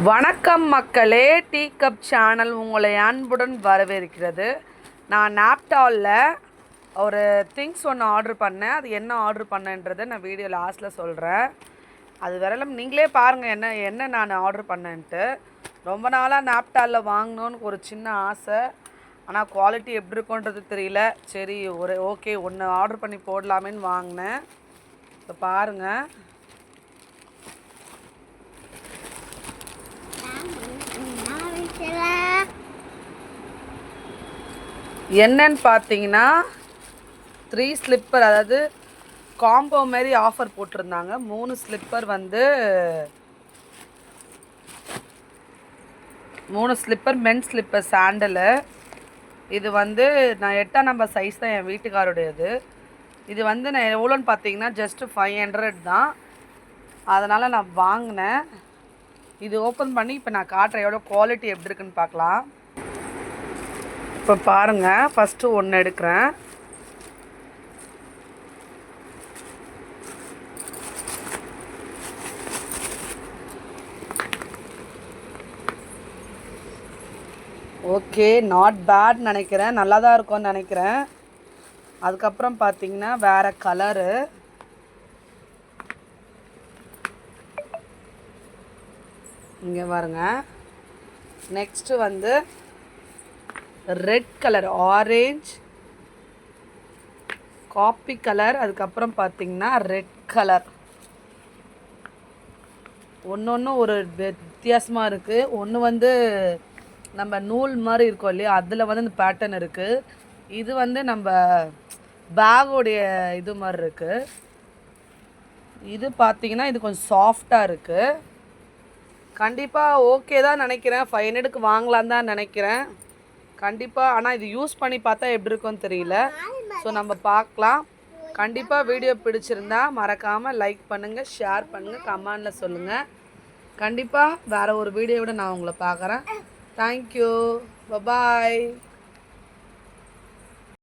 வணக்கம் மக்களே, tea cup channel உங்களை அன்புடன் வரவேற்கிறது. நான் நாப்டாலில் ஒரு திங்ஸ் ஒன்று ஆர்டர் பண்ணேன். அது என்ன ஆர்டர் பண்ணேன்றதை நான் வீடியோ லாஸ்ட்டில் சொல்கிறேன். அது வரலாம் நீங்களே பாருங்கள் என்ன நான் ஆர்டர் பண்ணேன்ட்டு. ரொம்ப நாளாக நாப்டாலில் வாங்கணுன்னு ஒரு சின்ன ஆசை. ஆனால் குவாலிட்டி எப்படி இருக்குன்றது தெரியல. சரி ஓகே ஒன்று ஆர்டர் பண்ணி போடலாமேன்னு வாங்கினேன். இப்போ பாருங்கள், என்னன்னு பார்த்தீங்கன்னா 3 ஸ்லிப்பர், அதாவது காம்போ மாரி ஆஃபர் போட்டிருந்தாங்க. 3 ஸ்லிப்பர் வந்து 3 ஸ்லிப்பர் மென் ஸ்லிப்பர் சாண்டலு. இது வந்து நான் 8ஆம் நம்பர் சைஸ் தான், என் வீட்டுக்காரோடையது. இது வந்து நான் எவ்வளோன்னு பார்த்தீங்கன்னா ஜஸ்ட்டு 500 தான். அதனால் நான் வாங்கினேன். இது ஓப்பன் பண்ணி இப்போ நான் காட்டுறேன் எவ்வளோ குவாலிட்டி எப்படி இருக்குன்னு பார்க்கலாம். இப்போ பாருங்கள், ஃபஸ்ட்டு ஒன்று எடுக்கிறேன். ஓகே, நாட் பேட் நினைக்கிறேன், நல்லா தான் இருக்கும்னு நினைக்கிறேன். அதுக்கப்புறம் பார்த்தீங்கன்னா வேறு கலரு, இங்கே பாருங்க. நெக்ஸ்ட்டு வந்து red colour, orange, coffee colour, அதுக்கப்புறம் பார்த்தீங்கன்னா ரெட் கலர். ஒன்று ஒரு வித்தியாசமாக இருக்குது. ஒன்று வந்து நம்ம நூல் மாதிரி இருக்கும் இல்லையா, அதில் வந்து இந்த பேட்டர்ன் இருக்குது. இது வந்து நம்ம பேகோடைய இது மாதிரி இருக்குது. இது பார்த்தீங்கன்னா இது கொஞ்சம் சாஃப்டாக இருக்குது. கண்டிப்பாக ஓகே தான் நினைக்கிறேன். 500க்கு வாங்கலான்னு தான் நினைக்கிறேன் கண்டிப்பாக. ஆனால் இது யூஸ் பண்ணி பார்த்தா எப்படி இருக்குன்னு தெரியல. ஸோ நம்ம பார்க்கலாம். கண்டிப்பாக வீடியோ பிடிச்சிருந்தா மறக்காமல் லைக் பண்ணுங்கள், ஷேர் பண்ணுங்கள், கமெண்டில் சொல்லுங்கள். கண்டிப்பாக வேறு ஒரு வீடியோவோட நான் உங்களை பார்க்குறேன். Thank you, bye bye.